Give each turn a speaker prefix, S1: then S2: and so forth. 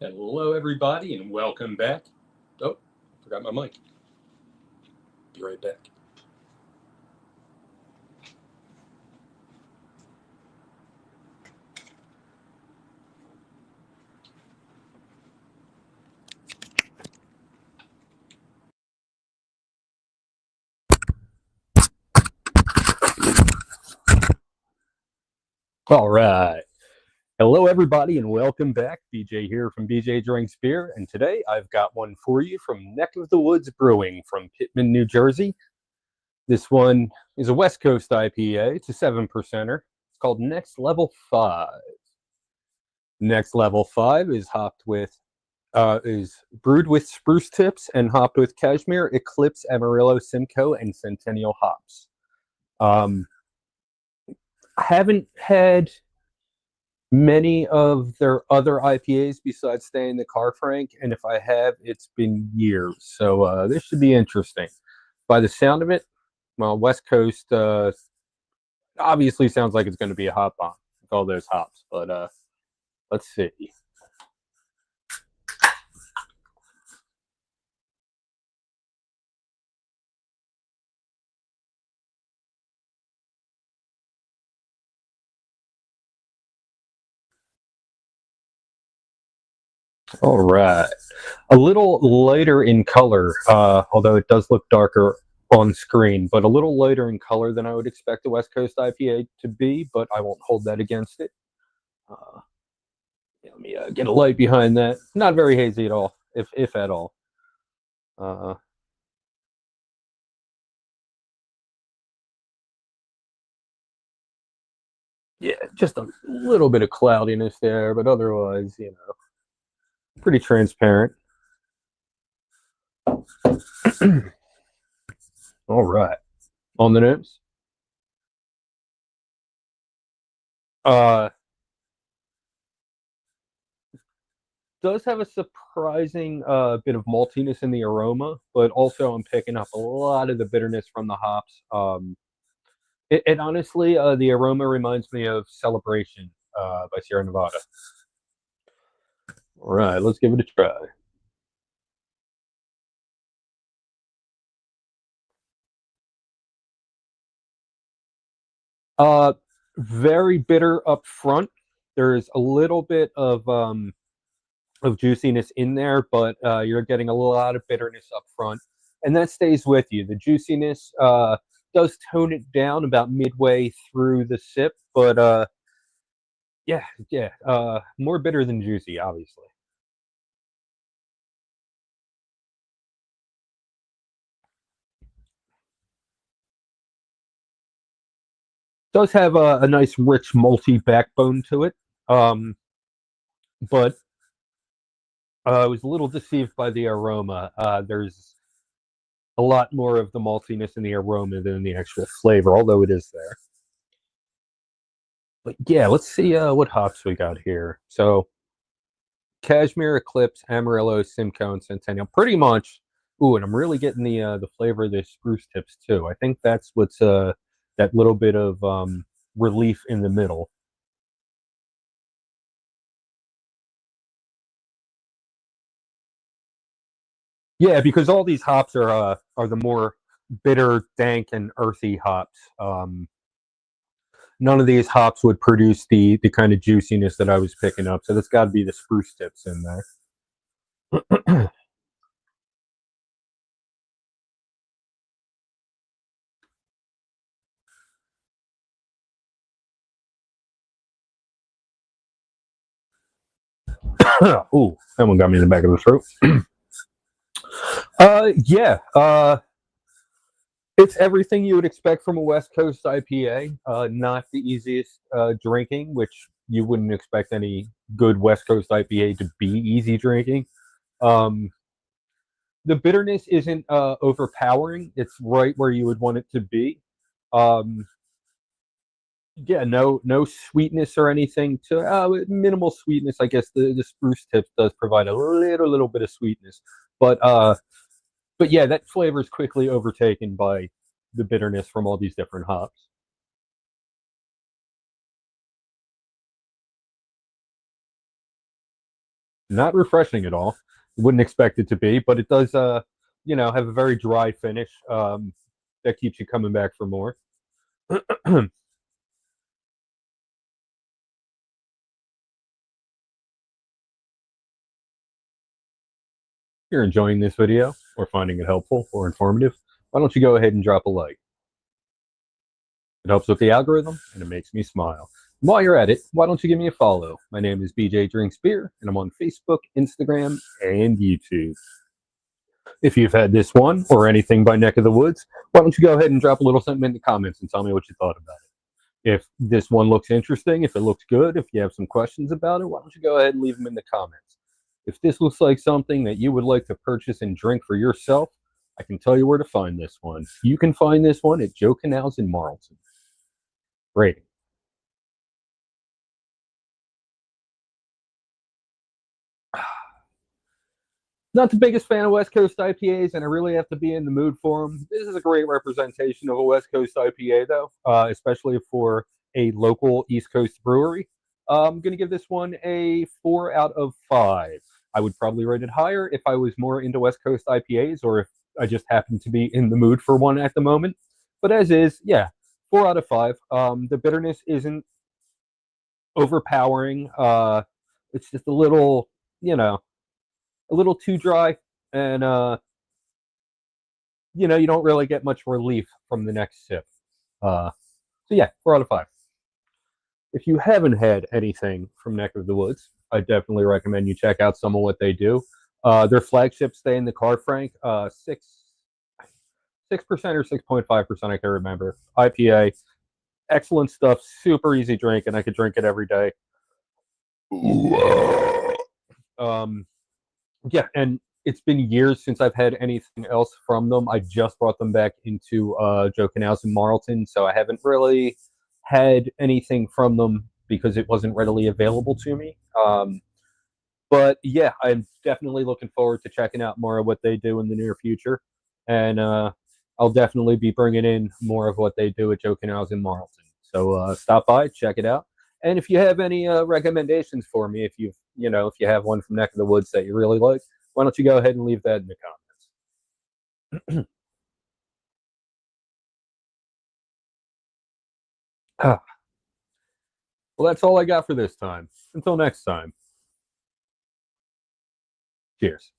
S1: Hello, everybody, and welcome back. Oh, forgot my mic. Be right back. All right. Hello, everybody, and welcome back. BJ here from BJ Drinks Beer, and today I've got one for you from Neck of the Woods Brewing from Pittman, New Jersey. This one is a West Coast IPA. It's a 7%er. It's called Next Level 5. Next Level 5 is brewed with spruce tips and hopped with Cashmere, Eclipse, Amarillo, Simcoe, and Centennial hops. I haven't had many of their other IPAs besides Stay in the Car Frank, and if I have, it's been years. So this should be interesting. By the sound of it, well, West Coast obviously sounds like it's going to be a hop bomb with all those hops, but let's see. All right. A little lighter in color, although it does look darker on screen, but a little lighter in color than I would expect a West Coast IPA to be, but I won't hold that against it. Let me get a light behind that. Not very hazy at all, if at all. Yeah, just a little bit of cloudiness there, but otherwise, pretty transparent. All right. On the nose. Does have a surprising bit of maltiness in the aroma, but also I'm picking up a lot of the bitterness from the hops. It honestly, the aroma reminds me of Celebration by Sierra Nevada. All right, let's give it a try. Very bitter up front. There's a little bit of juiciness in there, but you're getting a lot of bitterness up front, and that stays with you. The juiciness does tone it down about midway through the sip, but yeah, more bitter than juicy, obviously. Does have a nice, rich, malty backbone to it, but I was a little deceived by the aroma. There's a lot more of the maltiness in the aroma than the actual flavor, although it is there. But yeah, let's see what hops we got here. So, Cashmere, Eclipse, Amarillo, Simcoe, and Centennial. Pretty much. Ooh, and I'm really getting the flavor of the spruce tips too. I think that's what's that little bit of relief in the middle. Yeah, because all these hops are the more bitter, dank, and earthy hops. None of these hops would produce the kind of juiciness that I was picking up. So that's got to be the spruce tips in there. Ooh, that one got me in the back of the throat. Yeah. It's everything you would expect from a West Coast IPA. Not the easiest drinking, which you wouldn't expect any good West Coast IPA to be easy drinking. Um, the bitterness isn't overpowering. It's right where you would want it to be. Um, yeah, no sweetness or anything to minimal sweetness. I guess the spruce tips does provide a little bit of sweetness, but yeah, that flavor is quickly overtaken by the bitterness from all these different hops. not refreshing at all. Wouldn't expect it to be, but it does, have a very dry finish that keeps you coming back for more. If you're enjoying this video or finding it helpful or informative, why don't you go ahead and drop a like? It helps with the algorithm and it makes me smile. And while you're at it, why don't you give me a follow? My name is BJ Drinks Beer, and I'm on Facebook, Instagram, and YouTube. If you've had this one or anything by Neck of the Woods, why don't you go ahead and drop a little something in the comments and tell me what you thought about it. If this one looks interesting, if it looks good, if you have some questions about it, why don't you go ahead and leave them in the comments. If this looks like something that you would like to purchase and drink for yourself, I can tell you where to find this one. You can find this one at Joe Canals in Marlton. Great. Not the biggest fan of West Coast IPAs, and I really have to be in the mood for them. This is a great representation of a West Coast IPA, though, especially for a local East Coast brewery. I'm going to give this one a 4 out of 5. I would probably rate it higher if I was more into West Coast IPAs or if I just happened to be in the mood for one at the moment. But as is, yeah, 4 out of 5. The bitterness isn't overpowering. It's just a little too dry, and you don't really get much relief from the next sip. So yeah, 4 out of 5. If you haven't had anything from Neck of the Woods, I definitely recommend you check out some of what they do. Their flagship Stay in the Car Frank, 6% or 6.5%, I can't remember. IPA, excellent stuff, super easy drink, and I could drink it every day. Um, yeah, and it's been years since I've had anything else from them. I just brought them back into Joe Canals in Marlton, so I haven't really had anything from them because it wasn't readily available to me. But yeah, I'm definitely looking forward to checking out more of what they do in the near future, and I'll definitely be bringing in more of what they do at Joe Canals in Marlton. So stop by, check it out. And if you have any recommendations for me, if you have one from Neck of the Woods that you really like, why don't you go ahead and leave that in the comments? Well, that's all I got for this time. Until next time, cheers.